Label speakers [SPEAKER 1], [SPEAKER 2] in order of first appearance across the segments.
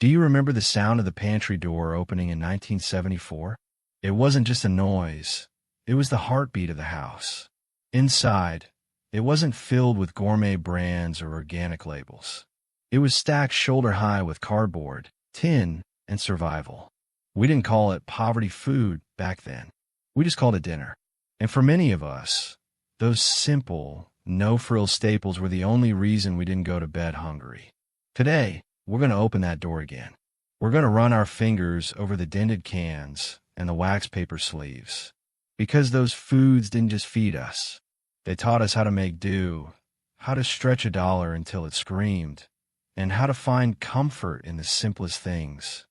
[SPEAKER 1] Do you remember the sound of the pantry door opening in 1974? It wasn't just a noise. It was the heartbeat of the house. Inside, it wasn't filled with gourmet brands or organic labels. It was stacked shoulder high with cardboard, tin, and survival. We didn't call it poverty food back then. We just called it dinner. And for many of us, those simple, no-frills staples were the only reason we didn't go to bed hungry. Today, we're going to open that door again. We're going to run our fingers over the dented cans and the wax paper sleeves. Because those foods didn't just feed us. They taught us how to make do, how to stretch a dollar until it screamed, and how to find comfort in the simplest things.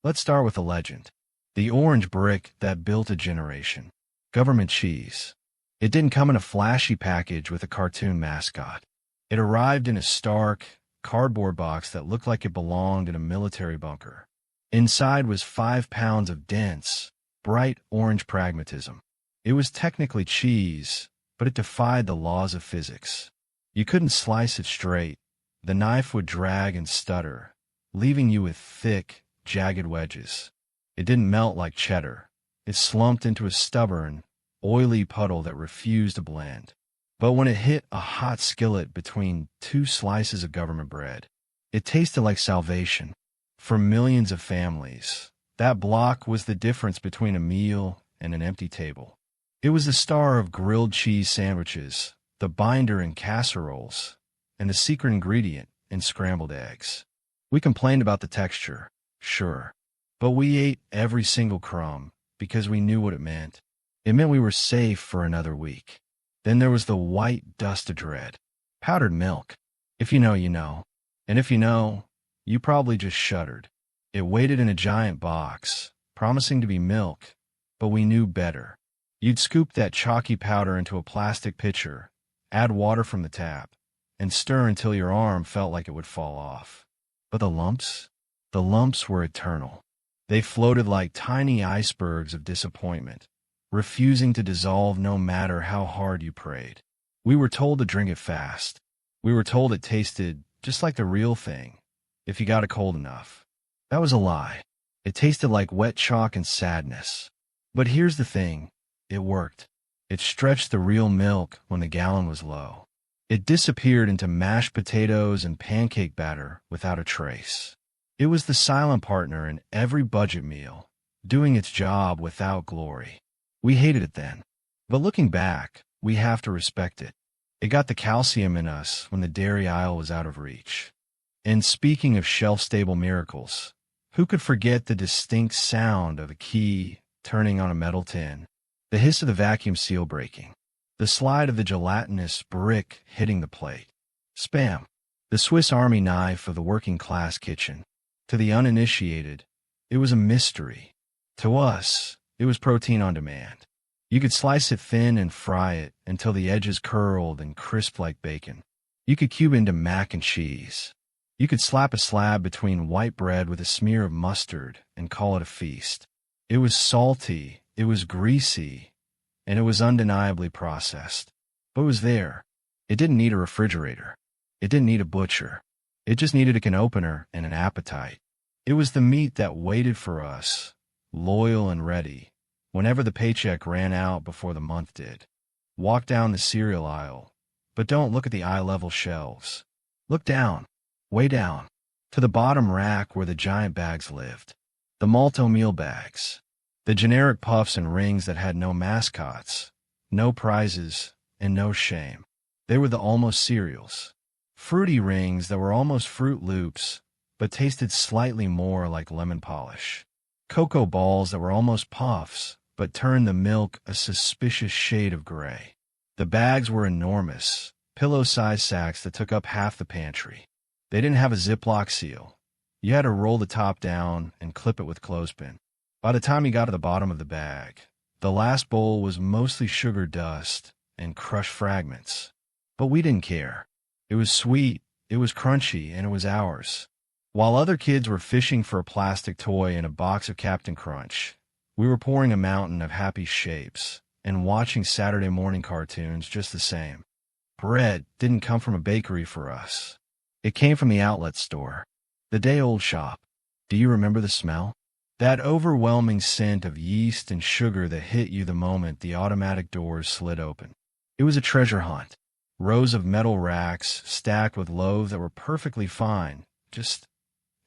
[SPEAKER 1] Let's start with a legend. The orange brick that built a generation. Government cheese. It didn't come in a flashy package with a cartoon mascot. It arrived in a stark, cardboard box that looked like it belonged in a military bunker. Inside was 5 pounds of dense, bright orange pragmatism. It was technically cheese, but it defied the laws of physics. You couldn't slice it straight. The knife would drag and stutter, leaving you with thick, jagged wedges. It didn't melt like cheddar. It slumped into a stubborn, oily puddle that refused to blend. But when it hit a hot skillet between 2 slices of government bread, it tasted like salvation. For millions of families, that block was the difference between a meal and an empty table. It was the star of grilled cheese sandwiches, the binder in casseroles, and the secret ingredient in scrambled eggs. We complained about the texture, sure, but we ate every single crumb because we knew what it meant. It meant we were safe for another week. Then there was the white dust of dread. Powdered milk. If you know, you know. And if you know, you probably just shuddered. It waited in a giant box, promising to be milk, but we knew better. You'd scoop that chalky powder into a plastic pitcher, add water from the tap, and stir until your arm felt like it would fall off. But the lumps? The lumps were eternal. They floated like tiny icebergs of disappointment, refusing to dissolve no matter how hard you prayed. We were told to drink it fast. We were told it tasted just like the real thing, if you got it cold enough. That was a lie. It tasted like wet chalk and sadness. But here's the thing. It worked. It stretched the real milk when the gallon was low. It disappeared into mashed potatoes and pancake batter without a trace. It was the silent partner in every budget meal, doing its job without glory. We hated it then. But looking back, we have to respect it. It got the calcium in us when the dairy aisle was out of reach. And speaking of shelf-stable miracles, who could forget the distinct sound of a key turning on a metal tin, the hiss of the vacuum seal breaking, the slide of the gelatinous brick hitting the plate? Spam, the Swiss Army knife of the working-class kitchen. To the uninitiated, it was a mystery. To us, it was protein on demand. You could slice it thin and fry it until the edges curled and crisped like bacon. You could cube into mac and cheese. You could slap a slab between white bread with a smear of mustard and call it a feast. It was salty, it was greasy, and it was undeniably processed. But it was there. It didn't need a refrigerator. It didn't need a butcher. It just needed a can opener and an appetite. It was the meat that waited for us, loyal and ready, whenever the paycheck ran out before the month did. Walk down the cereal aisle, but don't look at the eye-level shelves. Look down, way down, to the bottom rack where the giant bags lived. The malto meal bags. The generic puffs and rings that had no mascots, no prizes, and no shame. They were the almost cereals. Fruity rings that were almost Fruit Loops, but tasted slightly more like lemon polish. Cocoa balls that were almost puffs, but turned the milk a suspicious shade of gray. The bags were enormous, pillow-sized sacks that took up half the pantry. They didn't have a Ziploc seal. You had to roll the top down and clip it with clothespin. By the time you got to the bottom of the bag, the last bowl was mostly sugar dust and crushed fragments. But we didn't care. It was sweet, it was crunchy, and it was ours. While other kids were fishing for a plastic toy in a box of Captain Crunch, we were pouring a mountain of happy shapes and watching Saturday morning cartoons just the same. Bread didn't come from a bakery for us. It came from the outlet store, the day-old shop. Do you remember the smell? That overwhelming scent of yeast and sugar that hit you the moment the automatic doors slid open. It was a treasure hunt. Rows of metal racks stacked with loaves that were perfectly fine, just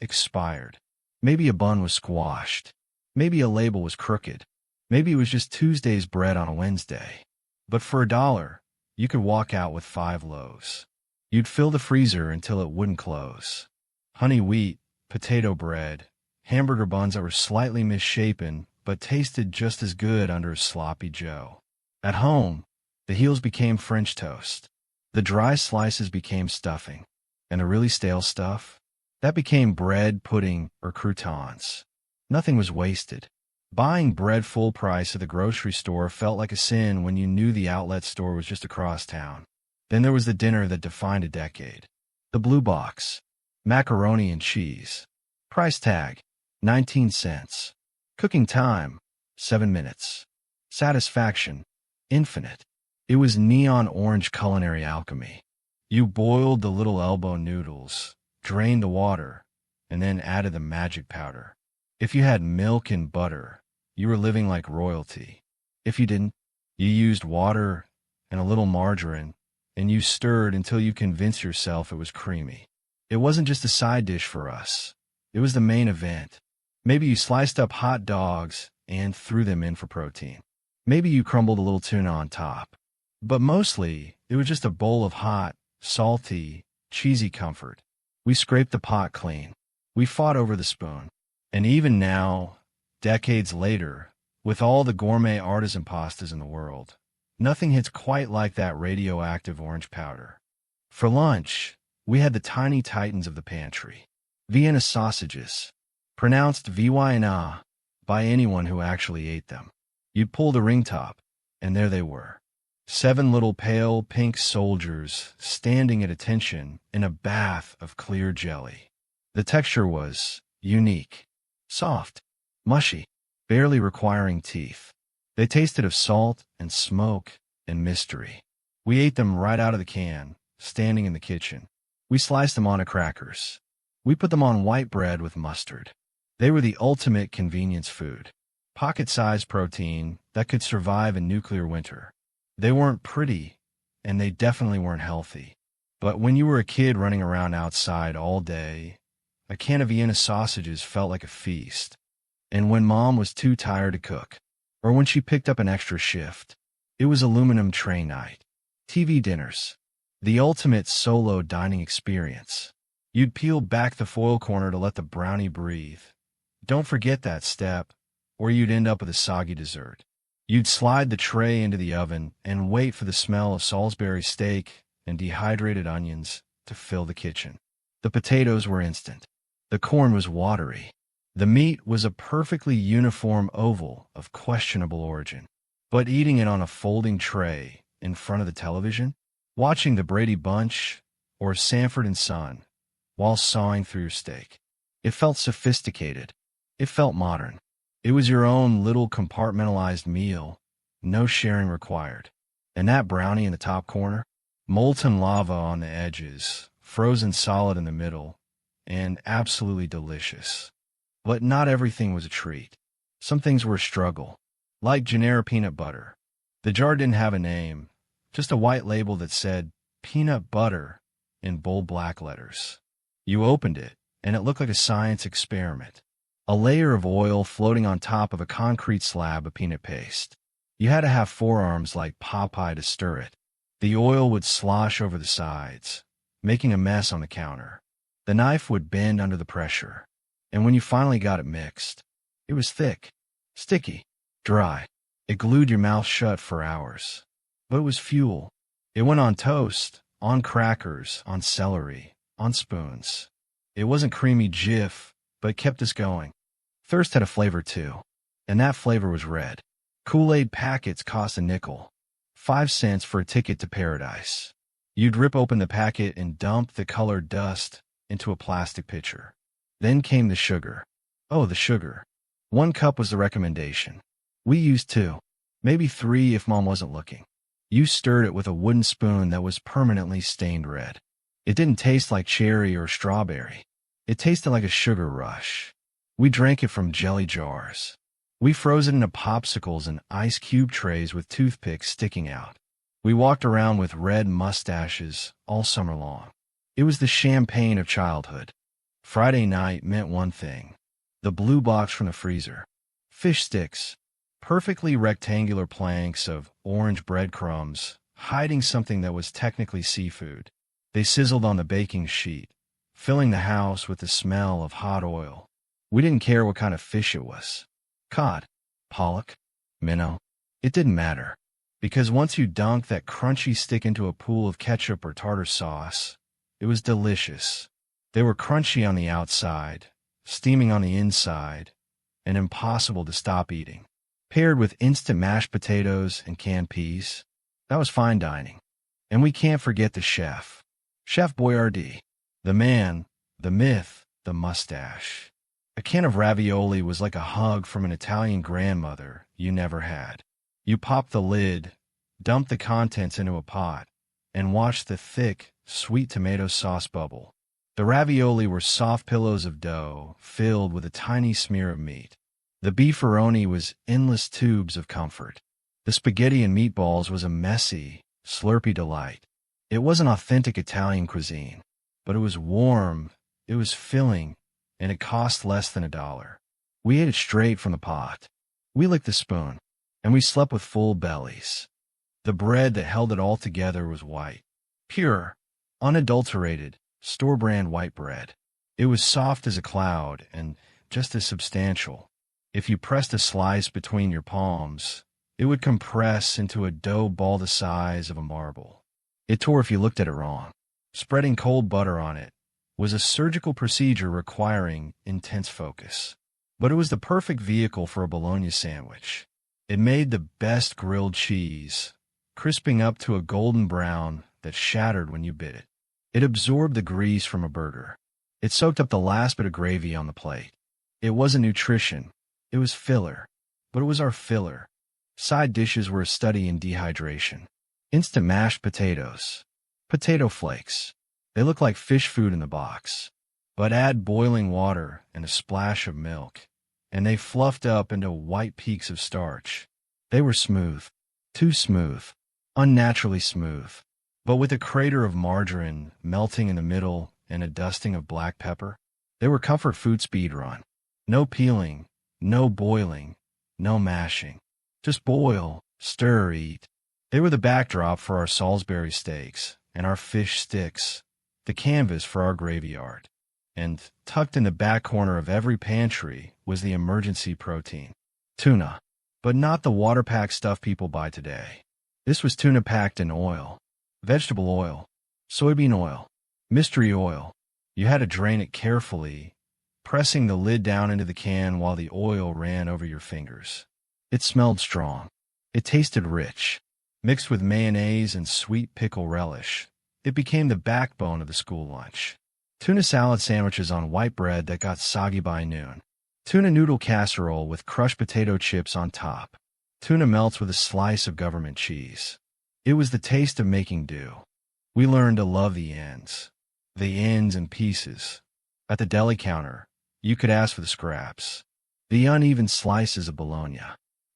[SPEAKER 1] expired. Maybe a bun was squashed. Maybe a label was crooked. Maybe it was just Tuesday's bread on a Wednesday. But for $1, you could walk out with 5 loaves. You'd fill the freezer until it wouldn't close. Honey wheat, potato bread, hamburger buns that were slightly misshapen but tasted just as good under a sloppy Joe. At home, the heels became French toast. The dry slices became stuffing. And the really stale stuff? That became bread, pudding, or croutons. Nothing was wasted. Buying bread full price at the grocery store felt like a sin when you knew the outlet store was just across town. Then there was the dinner that defined a decade. The blue box. Macaroni and cheese. Price tag, 19 cents. Cooking time, 7 minutes. Satisfaction, infinite. It was neon orange culinary alchemy. You boiled the little elbow noodles, drained the water, and then added the magic powder. If you had milk and butter, you were living like royalty. If you didn't, you used water and a little margarine, and you stirred until you convinced yourself it was creamy. It wasn't just a side dish for us. It was the main event. Maybe you sliced up hot dogs and threw them in for protein. Maybe you crumbled a little tuna on top. But mostly, it was just a bowl of hot, salty, cheesy comfort. We scraped the pot clean. We fought over the spoon. And even now, decades later, with all the gourmet artisan pastas in the world, nothing hits quite like that radioactive orange powder. For lunch, we had the tiny titans of the pantry. Vienna sausages, pronounced Vienna by anyone who actually ate them. You'd pull the ring top, and there they were. 7 little pale pink soldiers standing at attention in a bath of clear jelly. The texture was unique, soft, mushy, barely requiring teeth. They tasted of salt and smoke and mystery. We ate them right out of the can, standing in the kitchen. We sliced them onto crackers. We put them on white bread with mustard. They were the ultimate convenience food. Pocket-sized protein that could survive a nuclear winter. They weren't pretty, and they definitely weren't healthy. But when you were a kid running around outside all day, a can of Vienna sausages felt like a feast. And when Mom was too tired to cook, or when she picked up an extra shift, it was aluminum tray night. TV dinners. The ultimate solo dining experience. You'd peel back the foil corner to let the brownie breathe. Don't forget that step, or you'd end up with a soggy dessert. You'd slide the tray into the oven and wait for the smell of Salisbury steak and dehydrated onions to fill the kitchen. The potatoes were instant. The corn was watery. The meat was a perfectly uniform oval of questionable origin. But eating it on a folding tray in front of the television, watching the Brady Bunch or Sanford and Son while sawing through your steak, it felt sophisticated. It felt modern. It was your own little compartmentalized meal, no sharing required. And that brownie in the top corner, molten lava on the edges, frozen solid in the middle, and absolutely delicious. But not everything was a treat. Some things were a struggle, like Genera peanut butter. The jar didn't have a name, just a white label that said peanut butter in bold black letters. You opened it, and it looked like a science experiment. A layer of oil floating on top of a concrete slab of peanut paste. You had to have forearms like Popeye to stir it. The oil would slosh over the sides, making a mess on the counter. The knife would bend under the pressure. And when you finally got it mixed, it was thick, sticky, dry. It glued your mouth shut for hours. But it was fuel. It went on toast, on crackers, on celery, on spoons. It wasn't creamy Jif, but it kept us going. Thirst had a flavor too, and that flavor was red. Kool-Aid packets cost a nickel, 5 cents for a ticket to paradise. You'd rip open the packet and dump the colored dust into a plastic pitcher. Then came the sugar. Oh, the sugar. 1 cup was the recommendation. We used 2, maybe 3 if Mom wasn't looking. You stirred it with a wooden spoon that was permanently stained red. It didn't taste like cherry or strawberry. It tasted like a sugar rush. We drank it from jelly jars. We froze it into popsicles and ice cube trays with toothpicks sticking out. We walked around with red mustaches all summer long. It was the champagne of childhood. Friday night meant one thing: the blue box from the freezer. Fish sticks, perfectly rectangular planks of orange breadcrumbs, hiding something that was technically seafood. They sizzled on the baking sheet, filling the house with the smell of hot oil. We didn't care what kind of fish it was. Cod, pollock, minnow. It didn't matter, because once you dunked that crunchy stick into a pool of ketchup or tartar sauce, it was delicious. They were crunchy on the outside, steaming on the inside, and impossible to stop eating. Paired with instant mashed potatoes and canned peas, that was fine dining. And we can't forget the chef. Chef Boyardee. The man, the myth, the mustache. A can of ravioli was like a hug from an Italian grandmother you never had. You popped the lid, dumped the contents into a pot, and watched the thick, sweet tomato sauce bubble. The ravioli were soft pillows of dough filled with a tiny smear of meat. The beefaroni was endless tubes of comfort. The spaghetti and meatballs was a messy, slurpy delight. It wasn't authentic Italian cuisine, but it was warm, it was filling, and it cost less than $1. We ate it straight from the pot. We licked the spoon, and we slept with full bellies. The bread that held it all together was white. Pure, unadulterated, store-brand white bread. It was soft as a cloud and just as substantial. If you pressed a slice between your palms, it would compress into a dough ball the size of a marble. It tore if you looked at it wrong. Spreading cold butter on it was a surgical procedure requiring intense focus. But it was the perfect vehicle for a bologna sandwich. It made the best grilled cheese, crisping up to a golden brown that shattered when you bit it. It absorbed the grease from a burger. It soaked up the last bit of gravy on the plate. It wasn't nutrition. It was filler. But it was our filler. Side dishes were a study in dehydration. Instant mashed potatoes. Potato flakes. They look like fish food in the box. But add boiling water and a splash of milk, and they fluffed up into white peaks of starch. They were smooth. Too smooth. Unnaturally smooth. But with a crater of margarine melting in the middle and a dusting of black pepper. They were comfort food speed run. No peeling, no boiling, no mashing. Just boil, stir, eat. They were the backdrop for our Salisbury steaks and our fish sticks, the canvas for our gravy art. And tucked in the back corner of every pantry was the emergency protein. Tuna. But not the water-packed stuff people buy today. This was tuna packed in oil. Vegetable oil. Soybean oil. Mystery oil. You had to drain it carefully, pressing the lid down into the can while the oil ran over your fingers. It smelled strong. It tasted rich. Mixed with mayonnaise and sweet pickle relish, it became the backbone of the school lunch. Tuna salad sandwiches on white bread that got soggy by noon. Tuna noodle casserole with crushed potato chips on top. Tuna melts with a slice of government cheese. It was the taste of making do. We learned to love the ends. The ends and pieces. At the deli counter, you could ask for the scraps. The uneven slices of bologna.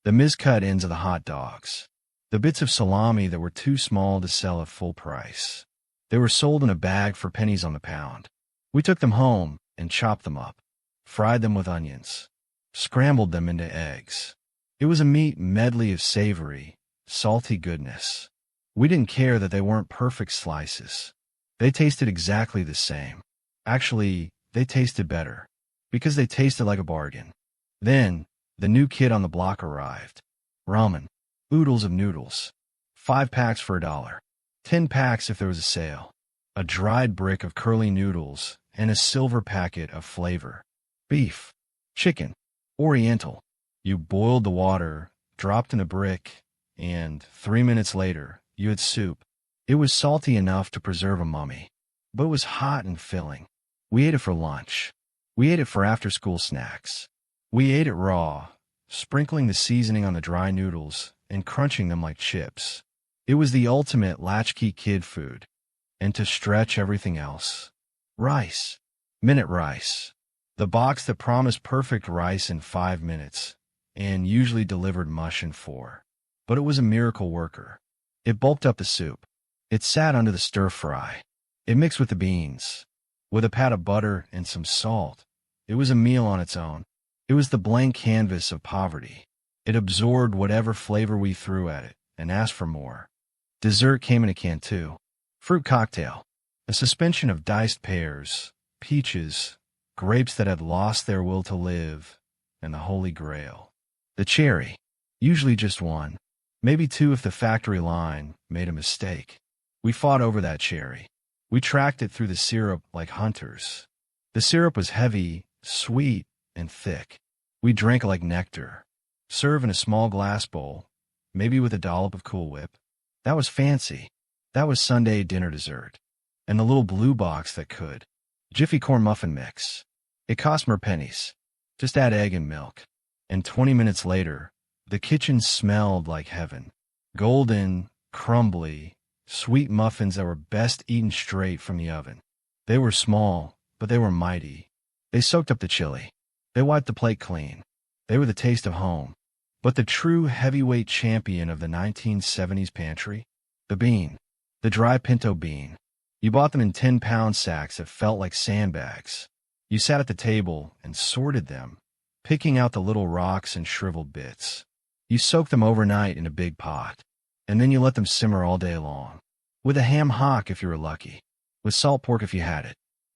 [SPEAKER 1] The miscut ends of the hot dogs. The bits of salami that were too small to sell at full price. They were sold in a bag for pennies on the pound. We took them home and chopped them up, fried them with onions, scrambled them into eggs. It was a meat medley of savory, salty goodness. We didn't care that they weren't perfect slices. They tasted exactly the same. Actually, they tasted better, because they tasted like a bargain. Then, the new kid on the block arrived. Ramen. Oodles of noodles. 5 packs for $1. 10 packs if there was a sale. A dried brick of curly noodles and a silver packet of flavor. Beef. Chicken. Oriental. You boiled the water, dropped in a brick, and 3 minutes later, you had soup. It was salty enough to preserve a mummy, but it was hot and filling. We ate it for lunch. We ate it for after-school snacks. We ate it raw, sprinkling the seasoning on the dry noodles and crunching them like chips. It was the ultimate latchkey kid food. And to stretch everything else, rice. Minute rice. The box that promised perfect rice in 5 minutes and usually delivered mush in 4. But it was a miracle worker. It bulked up the soup. It sat under the stir-fry. It mixed with the beans. With a pat of butter and some salt, it was a meal on its own. It was the blank canvas of poverty. It absorbed whatever flavor we threw at it and asked for more. Dessert came in a can too. Fruit cocktail. A suspension of diced pears, peaches, grapes that had lost their will to live, and the Holy Grail. The cherry. Usually just one. Maybe two if the factory line made a mistake. We fought over that cherry. We tracked it through the syrup like hunters. The syrup was heavy, sweet, and thick. We drank it like nectar. Serve in a small glass bowl, maybe with a dollop of Cool Whip. That was fancy. That was Sunday dinner dessert. And the little blue box that could. Jiffy corn muffin mix. It cost more pennies. Just add egg and milk. And 20 minutes later, the kitchen smelled like heaven. Golden, crumbly, sweet muffins that were best eaten straight from the oven. They were small, but they were mighty. They soaked up the chili. They wiped the plate clean. They were the taste of home. But the true heavyweight champion of the 1970s pantry? The bean. The dry pinto bean. You bought them in 10-pound sacks that felt like sandbags. You sat at the table and sorted them, picking out the little rocks and shriveled bits. You soaked them overnight in a big pot, and then you let them simmer all day long. With a ham hock if you were lucky. With salt pork if you had it.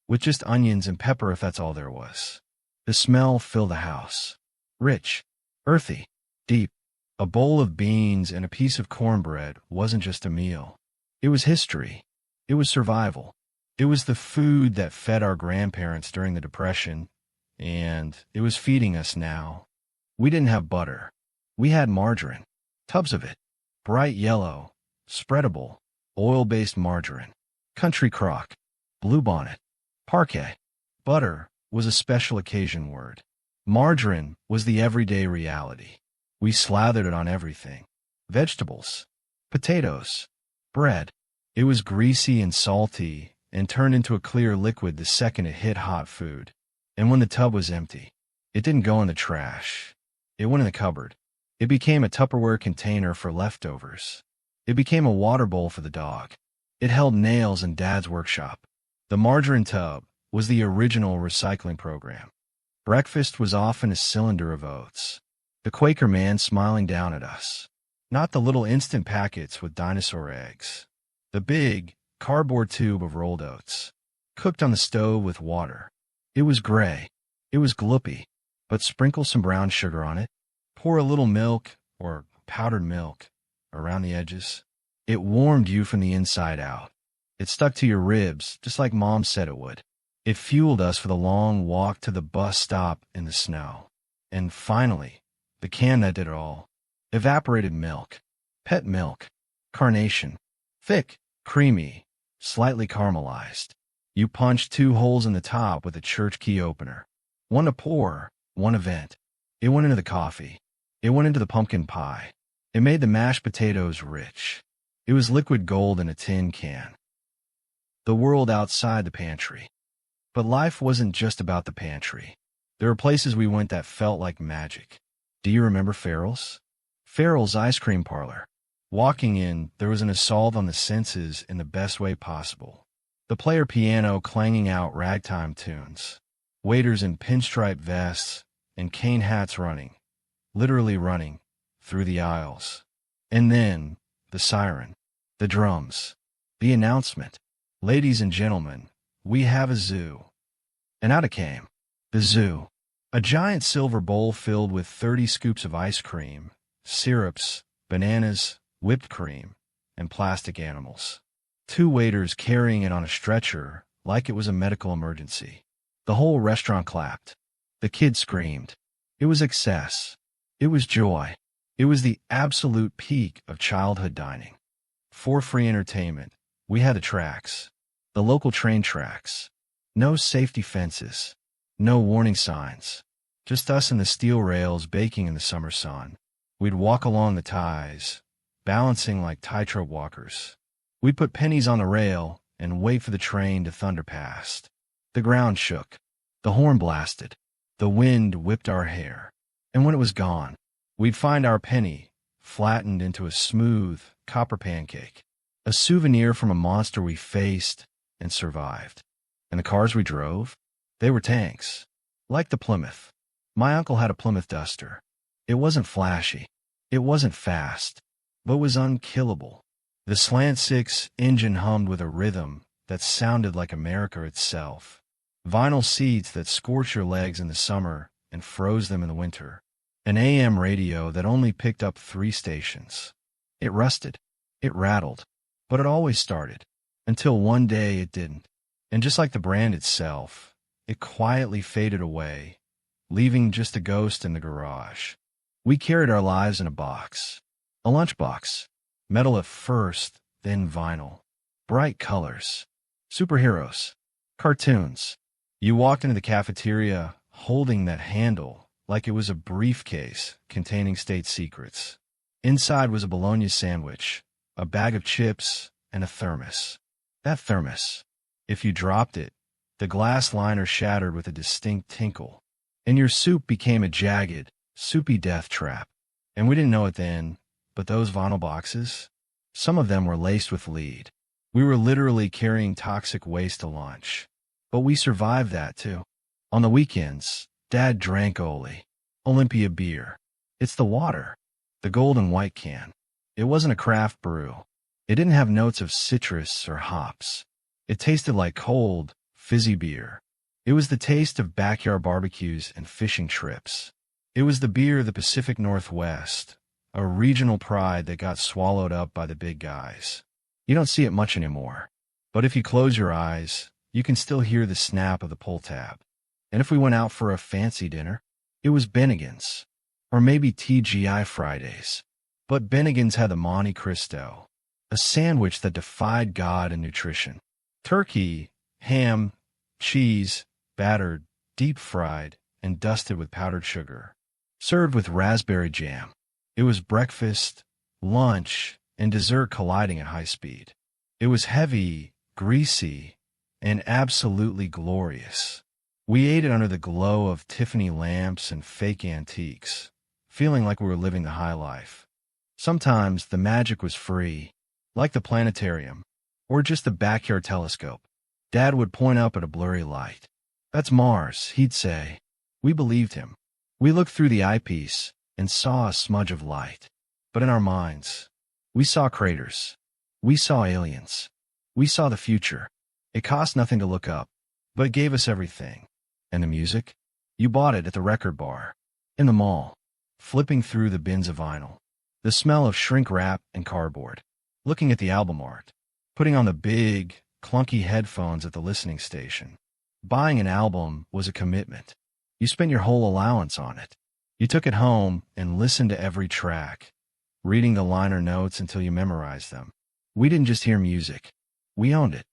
[SPEAKER 1] With just onions and pepper if that's all there was. The smell filled the house. Rich, earthy, deep. A bowl of beans and a piece of cornbread wasn't just a meal. It was history. It was survival. It was the food that fed our grandparents during the Depression, and it was feeding us now. We didn't have butter. We had margarine. Tubs of it. Bright yellow, spreadable, oil-based margarine. Country crock. Bluebonnet. Parquet. Butter was a special occasion word. Margarine was the everyday reality. We slathered it on everything. Vegetables. Potatoes. Bread. It was greasy and salty and turned into a clear liquid the second it hit hot food. And when the tub was empty, it didn't go in the trash. It went in the cupboard. It became a Tupperware container for leftovers. It became a water bowl for the dog. It held nails in Dad's workshop. The margarine tub was the original recycling program. Breakfast was often a cylinder of oats. The Quaker man smiling down at us. Not the little instant packets with dinosaur eggs. The big, cardboard tube of rolled oats. Cooked on the stove with water. It was gray. It was gloopy. But sprinkle some brown sugar on it. Pour a little milk, or powdered milk, around the edges. It warmed you from the inside out. It stuck to your ribs, just like Mom said it would. It fueled us for the long walk to the bus stop in the snow. And finally, the can that did it all. Evaporated milk. Pet milk. Carnation. Thick, creamy, slightly caramelized. You punched 2 holes in the top with a church key opener. One to pour, one to vent. It went into the coffee. It went into the pumpkin pie. It made the mashed potatoes rich. It was liquid gold in a tin can. The world outside the pantry. But life wasn't just about the pantry. There were places we went that felt like magic. Do you remember Farrell's? Farrell's ice cream parlor. Walking in, there was an assault on the senses in the best way possible. The player piano clanging out ragtime tunes. Waiters in pinstripe vests and cane hats running, literally running, through the aisles. And then, the siren, the drums, the announcement. Ladies and gentlemen, we have a zoo. And out it came. The zoo. A giant silver bowl filled with 30 scoops of ice cream, syrups, bananas, whipped cream, and plastic animals. 2 waiters carrying it on a stretcher like it was a medical emergency. The whole restaurant clapped. The kids screamed. It was excess. It was joy. It was the absolute peak of childhood dining. For free entertainment, we had the tracks. The local train tracks. No safety fences. No warning signs. Just us and the steel rails baking in the summer sun. We'd walk along the ties, balancing like tightrope walkers. We'd put pennies on the rail and wait for the train to thunder past. The ground shook. The horn blasted. The wind whipped our hair. And when it was gone, we'd find our penny flattened into a smooth copper pancake, a souvenir from a monster we faced and survived. And the cars we drove? They were tanks. Like the Plymouth. My uncle had a Plymouth Duster. It wasn't flashy. It wasn't fast, but was unkillable. The slant-six engine hummed with a rhythm that sounded like America itself. Vinyl seats that scorched your legs in the summer and froze them in the winter. An AM radio that only picked up 3 stations. It rusted. It rattled. But it always started. Until one day it didn't. And just like the brand itself, it quietly faded away, leaving just a ghost in the garage. We carried our lives in a box. A lunchbox. Metal at first, then vinyl. Bright colors. Superheroes. Cartoons. You walked into the cafeteria holding that handle like it was a briefcase containing state secrets. Inside was a bologna sandwich, a bag of chips, and a thermos. That thermos, if you dropped it, the glass liner shattered with a distinct tinkle, and your soup became a jagged, soupy death trap. And we didn't know it then, but those vinyl boxes, some of them were laced with lead. We were literally carrying toxic waste to lunch. But we survived that, too. On the weekends, Dad drank Olympia beer. It's the water. The gold and white can. It wasn't a craft brew. It didn't have notes of citrus or hops. It tasted like cold, fizzy beer. It was the taste of backyard barbecues and fishing trips. It was the beer of the Pacific Northwest, a regional pride that got swallowed up by the big guys. You don't see it much anymore. But if you close your eyes, you can still hear the snap of the pull tab. And if we went out for a fancy dinner, it was Bennigan's, or maybe TGI Fridays. But Bennigan's had the Monte Cristo, a sandwich that defied God and nutrition. Turkey, ham, cheese, battered, deep-fried, and dusted with powdered sugar. Served with raspberry jam. It was breakfast, lunch, and dessert colliding at high speed. It was heavy, greasy, and absolutely glorious. We ate it under the glow of Tiffany lamps and fake antiques, feeling like we were living the high life. Sometimes the magic was free, like the planetarium, or just the backyard telescope. Dad would point up at a blurry light. "That's Mars," he'd say. We believed him. We looked through the eyepiece and saw a smudge of light. But in our minds, we saw craters. We saw aliens. We saw the future. It cost nothing to look up, but it gave us everything. And the music? You bought it at the record bar, in the mall, flipping through the bins of vinyl. The smell of shrink wrap and cardboard. Looking at the album art. Putting on the big, clunky headphones at the listening station. Buying an album was a commitment. You spent your whole allowance on it. You took it home and listened to every track, reading the liner notes until you memorized them. We didn't just hear music. We owned it.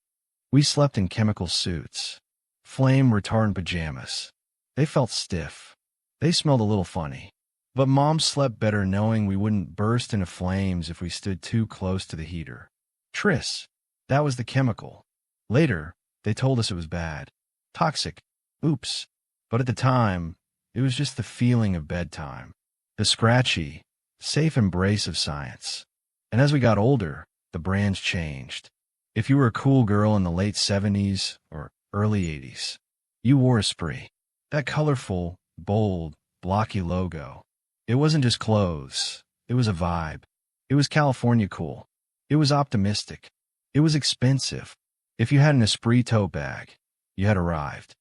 [SPEAKER 1] We slept in chemical suits, flame-retardant pajamas. They felt stiff. They smelled a little funny. But Mom slept better knowing we wouldn't burst into flames if we stood too close to the heater. Tris, that was the chemical. Later, they told us it was bad. Toxic. Oops. But at the time, it was just the feeling of bedtime. The scratchy, safe embrace of science. And as we got older, the brands changed. If you were a cool girl in the late 70s or early 80s, you wore Esprit. That colorful, bold, blocky logo. It wasn't just clothes. It was a vibe. It was California cool. It was optimistic. It was expensive. If you had an Esprit tote bag, you had arrived.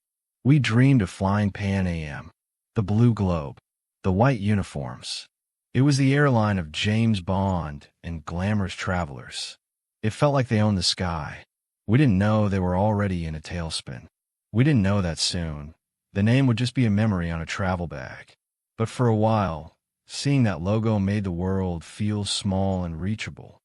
[SPEAKER 1] We dreamed of flying Pan Am, the blue globe, the white uniforms. It was the airline of James Bond and glamorous travelers. It felt like they owned the sky. We didn't know they were already in a tailspin. We didn't know that soon. The name would just be a memory on a travel bag. But for a while, seeing that logo made the world feel small and reachable.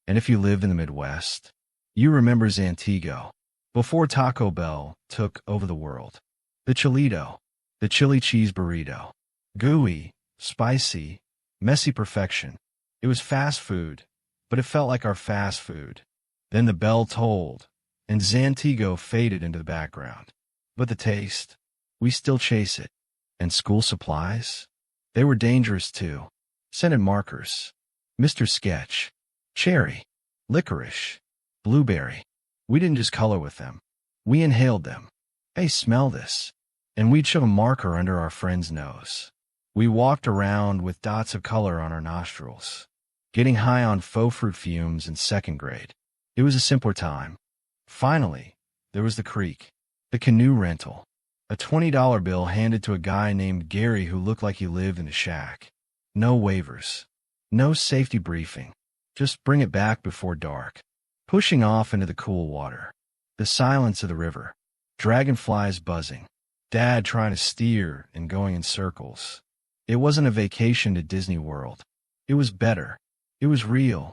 [SPEAKER 1] And if you lived in the Midwest, you remember Zantigo, before Taco Bell took over the world. The Chilito, the chili cheese burrito. Gooey, spicy, messy perfection. It was fast food, but it felt like our fast food. Then the bell tolled, and Zantigo faded into the background. But the taste, We still chase it. And school supplies? They were dangerous too. Scented markers. Mr. Sketch. Cherry. Licorice. Blueberry. We didn't just color with them. We inhaled them. Hey, smell this. And we'd shove a marker under our friend's nose. We walked around with dots of color on our nostrils, getting high on faux fruit fumes in second grade. It was a simpler time. Finally, there was the creek, the canoe rental, a $20 bill handed to a guy named Gary who looked like he lived in a shack. No waivers, no safety briefing, just bring it back before dark. Pushing off into the cool water, the silence of the river, dragonflies buzzing, Dad trying to steer and going in circles. It wasn't a vacation to Disney World. It was better. It was real.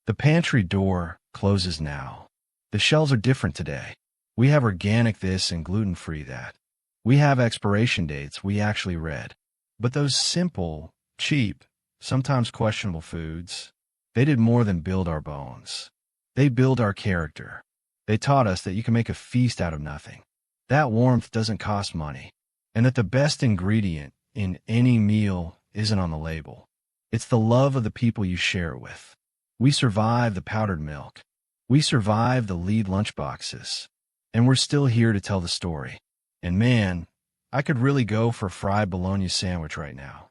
[SPEAKER 1] The pantry door closes now. The shelves are different today. We have organic this and gluten-free that. We have expiration dates we actually read. But those simple, cheap, sometimes questionable foods, they did more than build our bones. They build our character. They taught us that you can make a feast out of nothing. That warmth doesn't cost money. And that the best ingredient in any meal isn't on the label. It's the love of the people you share it with. We survived the powdered milk. We survived the lead lunchboxes. And we're still here to tell the story. And man, I could really go for a fried bologna sandwich right now.